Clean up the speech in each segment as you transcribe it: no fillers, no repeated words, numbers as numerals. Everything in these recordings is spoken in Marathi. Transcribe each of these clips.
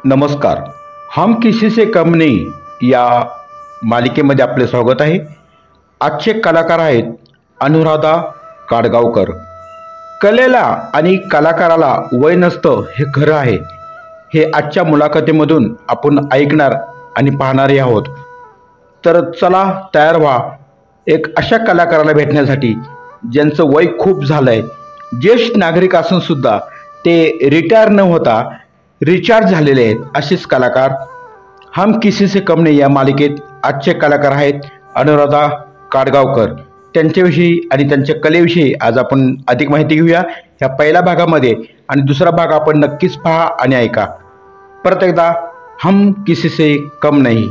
नमस्कार. हम किसी से कम नहीं या मालिकेमध्ये आपले स्वागत आहे. आजचे कलाकार आहेत अनुराधा काडगावकर. कलेला आणि कलाकाराला वय नसतं हे खरं आहे. हे आजच्या मुलाखतीमधून आपण ऐकणार आणि पाहणारही आहोत. तर चला तयार व्हा एक अशा कलाकाराला भेटण्यासाठी ज्यांचं वय खूप झालंय, ज्येष्ठ नागरिक असून सुद्धा ते रिटायर न होता रिचार्ज झालेले आहेत असेच कलाकार. हम किसी से कम नहीं या मालिकेत आजचे कलाकार आहेत अनुराधा काडगावकर. त्यांच्याविषयी आणि त्यांच्या कलेविषयी आज आपण अधिक माहिती घेऊया ह्या पहिल्या भागामध्ये, आणि दुसरा भाग आपण नक्कीच पहा आणि ऐका. परत एकदा हम किसी से कम नहीं.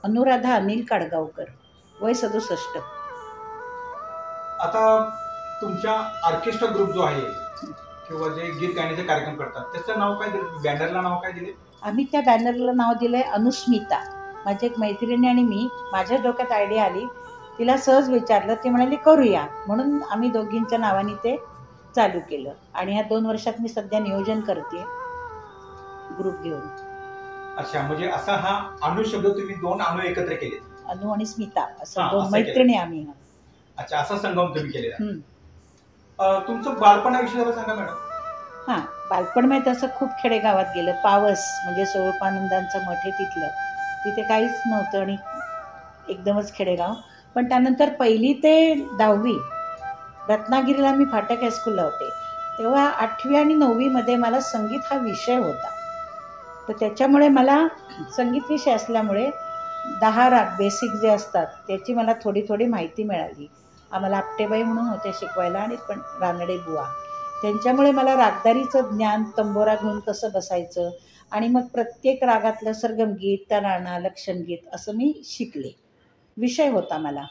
अनुराधा अनिल काडगावकर, वय 67. आता तुमच्या ऑर्केस्ट्रा ग्रुप जो आहे किंवा जे गीत गाण्याचे कार्यक्रम करतात त्याचं नाव काय दिलं, बॅनरला नाव काय दिले? आम्ही त्या बॅनरला नाव दिलंय अनुस्मिता. माझी एक मैत्रिणी आणि मी, माझ्या डोक्यात आयडिया आली, तिला सहज विचारलं, ती म्हणाली करूया, म्हणून आम्ही दोघींच्या नावाने ते चालू केलं. आणि ह्या 2 वर्षात मी सध्या नियोजन करते ग्रुप घेऊन. अच्छा, म्हणजे असा हा अणु शब्द तुम्ही 2 अणु एकत्र केले, अनु आणि स्मिता असं हा, 2 असं मैत्रिणी आम्ही. अच्छा, असा संगम तुम्ही केलेला. तुमचं बालपणाविषयी जरा सांगा मॅडम. हां, बालपण माहीत असं खूप खेडेगावात गेलं. पावस म्हणजे स्वरूपानंदांचं मठ आहे तिथलं, तिथे काहीच नव्हतं आणि एकदमच खेडेगाव. पण त्यानंतर 1ली ते 10वी रत्नागिरीला मी फाटक हायस्कूलला होते. तेव्हा 8वी आणि 9वीमध्ये मला संगीत हा विषय होता. तर त्याच्यामुळे मला संगीत विषय असल्यामुळे 10 राग बेसिक जे असतात त्याची मला थोडी थोडी माहिती मिळाली. आम्हाला आपटेबाई म्हणून होते शिकवायला, आणि पण रानडे बुवा, त्यांच्यामुळे मला रागदारीचं ज्ञान, तंबोरा घेऊन कसं बसायचं, आणि मग प्रत्येक रागातलं सरगमगीत, तराणा, लक्षणगीत असं मी शिकले. विषय होता मला.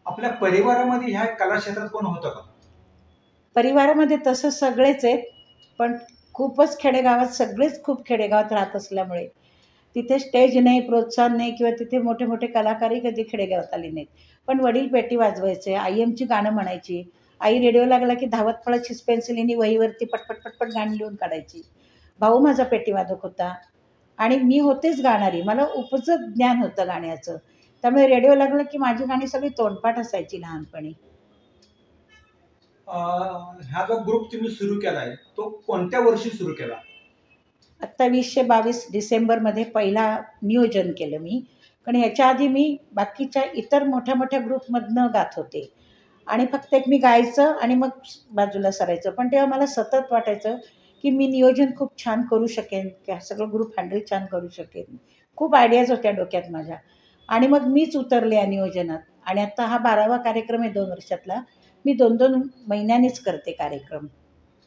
आपल्या परिवारामध्ये ह्या कला क्षेत्रात कोण होतं का? परिवारामध्ये तसं सगळेच आहेत, पण खूपच खेडेगावात, सगळेच खूप खेडेगावात राहत असल्यामुळे तिथे स्टेज नाही, प्रोत्साहन नाही, किंवा तिथे मोठे मोठे कलाकारही कधी खेडेगावात आले नाहीत. पण वडील पेटी वाजवायचे, आई आमची गाणं म्हणायची. आई रेडिओ लागला की धावत पळत पेन्सिलीने वहीवरती पटपट पटपट गाणी लिहून काढायची. भाऊ माझा पेटीवादक होता आणि मी होतेच गाणारी. मला उपजत ज्ञान होतं गाण्याचं, त्यामुळे रेडिओ लागलं की माझी गाणी सगळी तोंडपाठ असायची लहानपणी. हा जो ग्रुप तुम्ही सुरू केलाय तो कोणत्या वर्षी सुरू केला? आत्ता 2022 डिसेंबरमध्ये पहिला नियोजन केलं मी. कारण ह्याच्या आधी मी बाकीच्या इतर मोठ्या मोठ्या ग्रुपमधनं गात होते, आणि फक्त एक मी गायचं आणि मग बाजूला सरायचं. पण तेव्हा मला सतत वाटायचं की मी नियोजन खूप छान करू शकेन, की हा सगळं ग्रुप हँडल छान करू शकेन. खूप आयडियाज होत्या डोक्यात माझ्या, आणि मग मीच उतरले या नियोजनात. आणि आत्ता हा 12वा कार्यक्रम आहे 2 वर्षातला. मी 2-2 महिन्यांनीच करते कार्यक्रम.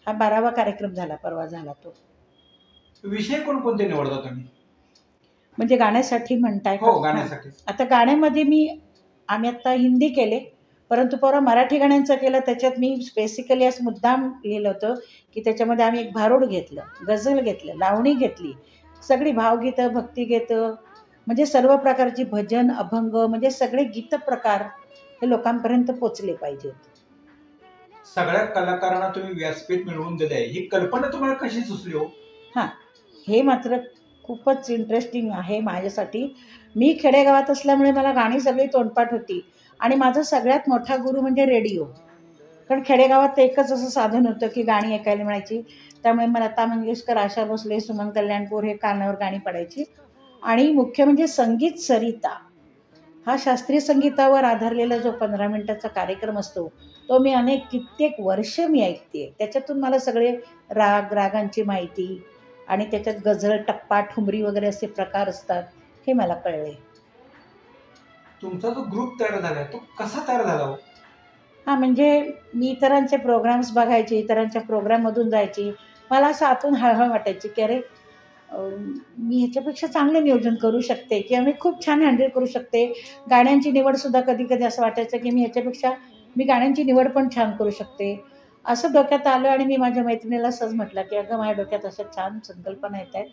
हा 12वा कार्यक्रम झाला, परवा झाला तो. विषय कोणकोणते निवडता तुम्ही? म्हणजे गाण्यासाठी म्हणताय का? हो, गाण्यासाठी. आता गाण्यामध्ये आम्ही आता हिंदी केले, परंतु परवा मराठी गाण्यांचं केलं. त्याच्यात मी स्पेसिकली असं मुद्दाम लिहिलं होतं की त्याच्यामध्ये आम्ही एक भारूड घेतलं, गझल घेतलं, लावणी घेतली, सगळी भावगीतं, भक्तिगीतं, म्हणजे सर्व प्रकारची भजन, अभंग, म्हणजे सगळे गीतप्रकार हे लोकांपर्यंत पोचले पाहिजेत. सगळ्या कलाकारांना तुम्ही व्यासपीठ मिळवून दिलंय, ही कल्पना तुम्हाला कशी सुचली हो? हां, हे मात्र खूपच इंटरेस्टिंग आहे माझ्यासाठी. मी खेडेगावात असल्यामुळे मला गाणी सगळी तोंडपाठ होती, आणि माझा सगळ्यात मोठा गुरु म्हणजे रेडिओ. कारण खेडेगावात एकच असं साधन होतं की गाणी ऐकायला मिळायची. त्यामुळे मला लता मंगेशकर, आशा भोसले, सुमन कल्याणपूर हे कानावर गाणी पडायची. आणि मुख्य म्हणजे संगीत सरिता हा शास्त्रीय संगीतावर आधारलेला जो 15 मिनिटाचा कार्यक्रम असतो, तो मी कित्येक वर्ष मी ऐकते. त्याच्यातून मला सगळे राग, रागांची माहिती, आणि त्याच्यात गझल, टप्पा, ठुमरी वगैरे असे प्रकार असतात, हे मला कळले. तुमचा जो ग्रुप तयार झाला तो कसा तयार झाला हो? हां, म्हणजे मी इतरांचे प्रोग्राम्स बघायचे, इतरांच्या प्रोग्राममधून जायची. मला असं आतून हळहळ वाटायची की अरे, मी ह्याच्यापेक्षा चांगलं नियोजन करू शकते, किंवा मी खूप छान हँडल करू शकते. गाण्यांची निवडसुद्धा कधी कधी असं वाटायचं की मी गाण्यांची निवड पण छान करू शकते. असं डोक्यात आलं, आणि मी माझ्या मैत्रिणीला सहज म्हटलं की अगं, माझ्या डोक्यात अशा छान संकल्पना येत आहेत,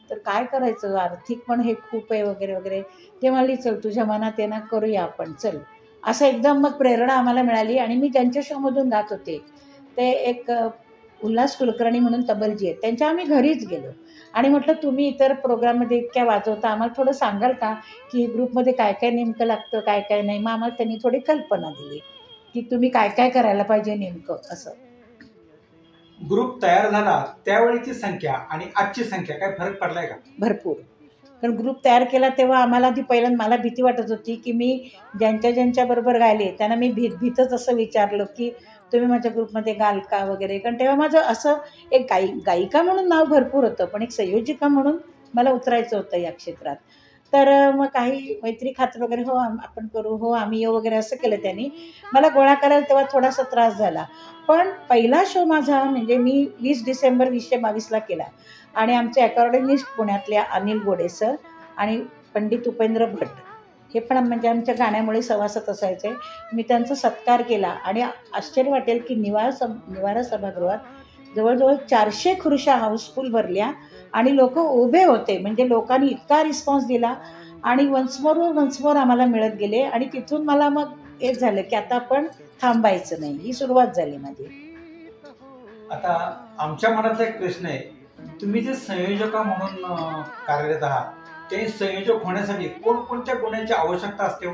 तर काय करायचं, आर्थिक पण हे खूप आहे वगैरे वगैरे. ते म्हणाली चल, तुझ्या मनात आहे ना, करूया आपण, चल. असं एकदम मग प्रेरणा आम्हाला मिळाली. आणि मी ज्यांच्या शोमधून गात होते ते एक उल्हास कुलकर्णी म्हणून तबलजी आहेत, त्यांच्या आम्ही घरीच गेलो आणि म्हटलं तुम्ही इतर प्रोग्राममध्ये इतक्या वाजवता, आम्हाला थोडं सांगाल का की ग्रुपमध्ये काय काय नेमकं लागतं, काय काय नाही. मग आम्हाला त्यांनी थोडी कल्पना दिली की तुम्ही काय काय करायला पाहिजे नेमकं असं. ग्रुप तयार झाला त्यावेळीची संख्या आणि आजची संख्या काय फरक पडलाय का? भरपूर. कारण ग्रुप तयार केला तेव्हा आम्हाला आधी पहिल्यांदा मला भीती वाटत होती की मी ज्यांच्याबरोबर गायले त्यांना मी भीतच असं विचारलं की तुम्ही माझ्या ग्रुपमध्ये गाल का वगैरे. कारण तेव्हा माझं असं एक गायिका म्हणून नाव भरपूर होतं, पण एक संयोजिका म्हणून मला उतरायचं होतं या क्षेत्रात. तर मग काही मैत्री खातर वगैरे हो आपण करू, हो आम्ही येऊ वगैरे असं केलं त्यांनी. मला गोळा करायला तेव्हा थोडासा त्रास झाला. पण पहिला शो माझा म्हणजे मी 20 डिसेंबर 2022ला केला आणि आमचे अकॉर्डिनिस्ट पुण्यातल्या अनिल गोडे सर आणि पंडित उपेंद्र भट हे पण म्हणजे आमच्या गाण्यामुळे सभासद असायचे. मी त्यांचा सत्कार केला आणि आश्चर्य वाटेल की निवारा सभागृहात जवळजवळ 400 खुर्च्या हाऊसफुल भरल्या आणि लोक उभे होते. म्हणजे लोकांनी इतका रिस्पॉन्स दिला आणि वन्स मोर आम्हाला मिळत गेले आणि तिथून मला मग एक झालं की आता आपण थांबायचं नाही, ही सुरुवात झाली माझी. आता आमच्या मनातला एक प्रश्न आहे, तुम्ही जे संयोजका म्हणून कार्यरत आहात ते संयोजक होण्यासाठी कोणकोणत्या गुणांची आवश्यकता असते?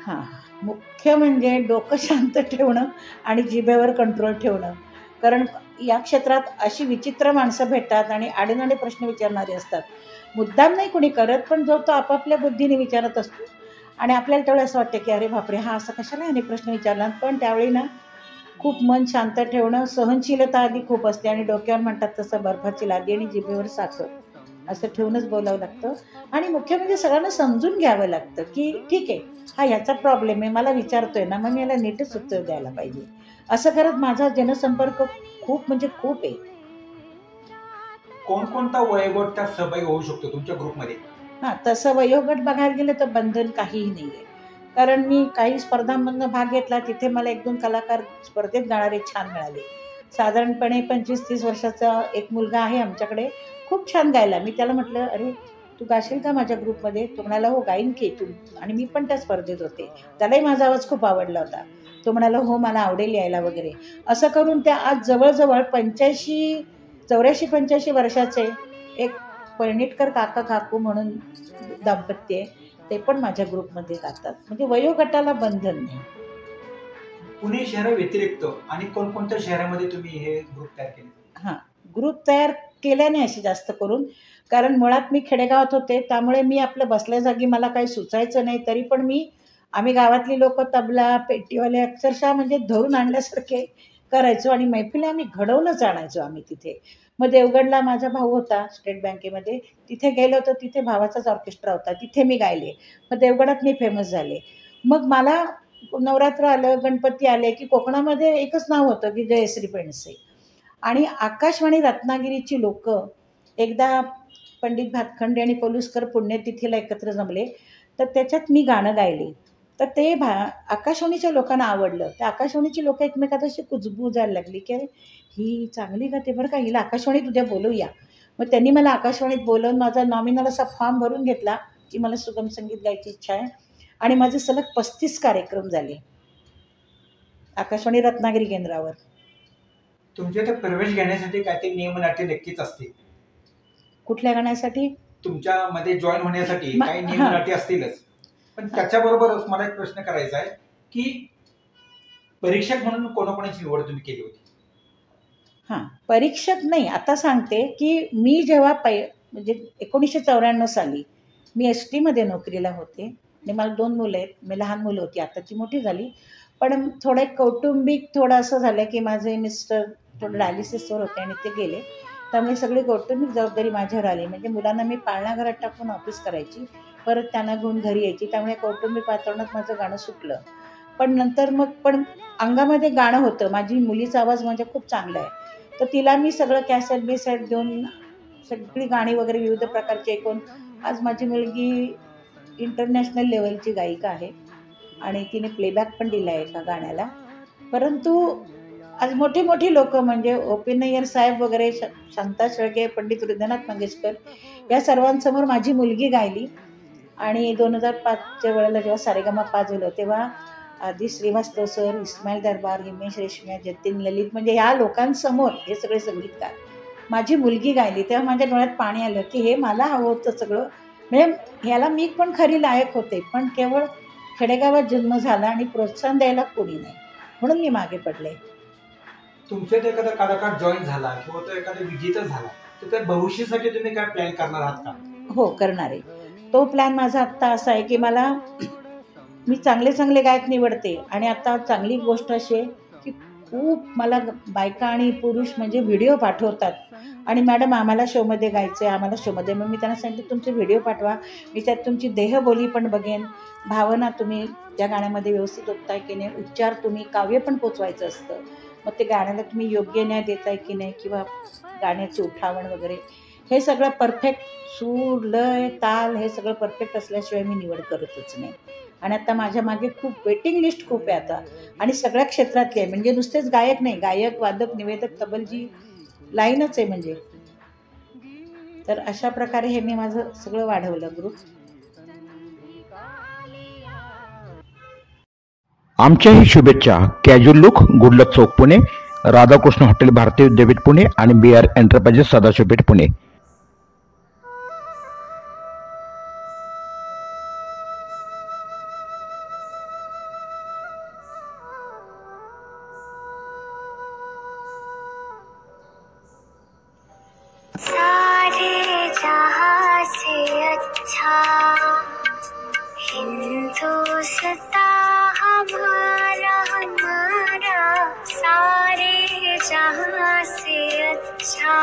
हां, मुख्य म्हणजे डोकं शांत ठेवणं आणि जिभेवर कंट्रोल ठेवणं. कारण या क्षेत्रात अशी विचित्र माणसं भेटतात आणि आडेनाडे प्रश्न विचारणारे असतात. मुद्दाम नाही कोणी करत, पण जो तो आपापल्या बुद्धीने विचारत असतो आणि आपल्याला तेवढं असं वाटतं की अरे बापरे हा असं कशाला याने प्रश्न विचारला. पण त्यावेळी ना खूप मन शांत ठेवणं, सहनशीलता आधी खूप असते आणि डोक्यावर म्हणतात तसं बर्फाची लादी आणि जिभेवर साखर असं ठेवूनच बोलावं लागतं. आणि मुख्य म्हणजे सगळ्यांना समजून घ्यावं लागतं की ठीक आहे हा ह्याचा प्रॉब्लेम आहे, मला विचारतोय ना, मग मी याला नीटच उत्तर द्यायला पाहिजे. असं करत माझा जनसंपर्क खूप म्हणजे खूप आहे. कोणकोणता वयोगट त्यात सहभागी होऊ शकतो तुमच्या ग्रुपमध्ये? हां, तसं वयोगट बघायला गेलं तर बंधन काहीही नाही आहे. कारण मी काही स्पर्धांमधनं भाग घेतला, तिथे मला 1-2 कलाकार स्पर्धेत गाणारे छान मिळाले. साधारणपणे 25-30 वर्षाचा एक मुलगा आहे आमच्याकडे, खूप छान गायला. मी त्याला म्हटलं, "अरे, तू गाशील का माझ्या ग्रुपमध्ये?" तो म्हणाला, "हो, गाईन की तू." आणि मी पण त्या स्पर्धेत होते. त्यालाही माझा आवाज खूप आवडला होता. तो म्हणाला, "हो, मला आवडेल यायला वगैरे." असं करून त्या आज जवळ-जवळ 84-85 वर्षाचे एक पळणिटकर काका-काकू म्हणून दाम्पत्य आहे. ते पण माझ्या ग्रुपमध्ये गातात. म्हणजे वयोगटाला बंधन नाही. पुणे शहराव्यतिरिक्त आणि कोणकोणत्या शहरामध्ये तुम्ही हे ग्रुप तयार केले? हां, ग्रुप तयार केल्या नाही अशी जास्त करून. कारण मुळात मी खेडेगावात होते, त्यामुळे मी आपलं बसल्या जागी मला काही सुचायचं नाही. तरी पण आम्ही गावातली लोकं तबला, पेटीवाले अक्षरशः म्हणजे धरून आणल्यासारखे करायचो आणि मैफिली आम्ही घडवूनच आणायचो आम्ही तिथे. मग देवगडला माझा भाऊ होता स्टेट बँकेमध्ये, तिथे गेलो तर तिथे भावाचाच ऑर्केस्ट्रा होता, तिथे मी गायले. मग देवगडात मी फेमस झाले. मग मला नवरात्र आलं, गणपती आले की कोकणामध्ये एकच नाव होतं की जयश्री पेंडसे. आणि आकाशवाणी रत्नागिरीची लोकं एकदा पंडित भातखंडे आणि पलुसकर पुण्यतिथीला एकत्र जमले, तर त्याच्यात मी गाणं गायले. तर ते आकाशवाणीच्या लोकांना आवडलं. त्या आकाशवाणीची लोकं एकमेकात अशी कुजबुजायला लागली की अरे ही चांगली गाते बरं का, हिला आकाशवाणीत उद्या बोलवूया. मग त्यांनी मला आकाशवाणीत बोलवून माझा नॉमिनल असा फॉर्म भरून घेतला की मला सुगम संगीत गायची इच्छा आहे. आणि माझे सलग 35 कार्यक्रम झाले आकाशवाणी रत्नागिरी केंद्रावर. तुमच्या इथे प्रवेश घेण्यासाठी काहीतरी नियम अटी नक्कीच असतील. कुठल्या गाण्यासाठी? तुमच्यामध्ये जॉईन होण्यासाठी काही नियम अटी असतीलच. पण त्याच्याबरोबरच मला एक प्रश्न करायचा आहे की परीक्षक म्हणून कोणाकोणाची निवड तुम्ही केली होती? हां, परीक्षक नाही. आता सांगते की मी जेव्हा म्हणजे 1994 साली मी STमध्ये नोकरीला होते आणि मला 2 मुलं आहेत. मी लहान मुलं होती, आताची मोठी झाली. पण थोडं कौटुंबिक थोडं असं झालं की माझे मिस्टर थोडं डायलिसिसवर होते आणि ते गेले. त्यामुळे सगळी कौटुंबिक जबाबदारी माझ्यावर आली. म्हणजे मुलांना मी पाळणाघरात टाकून ऑफिस करायची, परत त्यांना घेऊन घरी यायची. त्यामुळे कौटुंबिक वातावरणात माझं गाणं सुटलं. पण नंतर पण अंगामध्ये गाणं होतं. माझी मुलीचा आवाज माझ्या खूप चांगला आहे. तर तिला मी सगळं कॅसेट बिसेट देऊन सगळी गाणी वगैरे विविध प्रकारची ऐकून आज माझी मुलगी इंटरनॅशनल लेवलची गायिका आहे आणि तिने प्लेबॅक पण दिला आहे एका गाण्याला. परंतु आज मोठी मोठी लोकं म्हणजे O.P. नय्यर साहेब वगैरे, शांता शेळके, पंडित हृदयनाथ मंगेशकर या सर्वांसमोर माझी मुलगी गायली. आणि 2005च्या वेळेला जेव्हा सारेगमा 5 झालं तेव्हा आधी श्रीवास्तव सर, इस्माईल दरबार, हिमेश रेशमिया, जतीन ललित, म्हणजे ह्या लोकांसमोर हे सगळे संगीतकार माझी मुलगी गायली तेव्हा माझ्या डोळ्यात पाणी आलं की हे मला हवं होतं सगळं. म्हणजे ह्याला मी पण खरी लायक होते, पण केवळ खेडेगावात जन्म झाला आणि प्रोत्साहन द्यायला कोणी नाही, म्हणून मी मागे पडले. तुमच्यात एखादा कलाकार जॉईन झाला किंवा तो एखादा विजेता झाला तर त्या भविष्यासाठी तुम्ही काय प्लॅन करणार आहात का? हो, करणार आहे. तो प्लॅन माझा आत्ता असा आहे की मी चांगले चांगले गायक निवडते आणि आता चांगली गोष्ट अशी आहे की खूप मला बायका आणि पुरुष म्हणजे व्हिडिओ पाठवतात आणि मॅडम आम्हाला शोमध्ये गायचं आहे, आम्हाला शोमध्ये. मग मी त्यांना सांगितलं तुमचे व्हिडिओ पाठवा, मी त्यात तुमची देहबोली पण बघेन, भावना तुम्ही त्या गाण्यामध्ये व्यवस्थित होताय की नाही, उच्चार तुम्ही काव्य पण पोचवायचं असतं, मग ते गाण्याला तुम्ही योग्य न्याय देताय की नाही, किंवा गाण्याचे उठावण वगैरे हे सगळं परफेक्ट, सूर, लय, ताल हे सगळं परफेक्ट असल्याशिवाय मी निवड करतच नाही. आणि आता माझ्या मागे खूप वेटिंग लिस्ट खूप आहे आता, आणि सगळ्या क्षेत्रातले आहे, म्हणजे नुसतेच गायक नाही, गायक, वादक, निवेदक, तबलजी लाईनच आहे म्हणजे. तर अशा प्रकारे हे मी माझं सगळं वाढवलं ग्रुप. आमच्याही शुभेच्छा. कॅज्युअल लुक, गुडलक चौक पुणे, राधाकृष्ण हॉटेल भारतीय विद्यापीठ पुणे आणि BR एंटरप्राइजेस सदाशिवपेठ पुणे. सारे जहां से अच्छा हिंदुस्तान हमारा हमारा, सारे जहां से अच्छा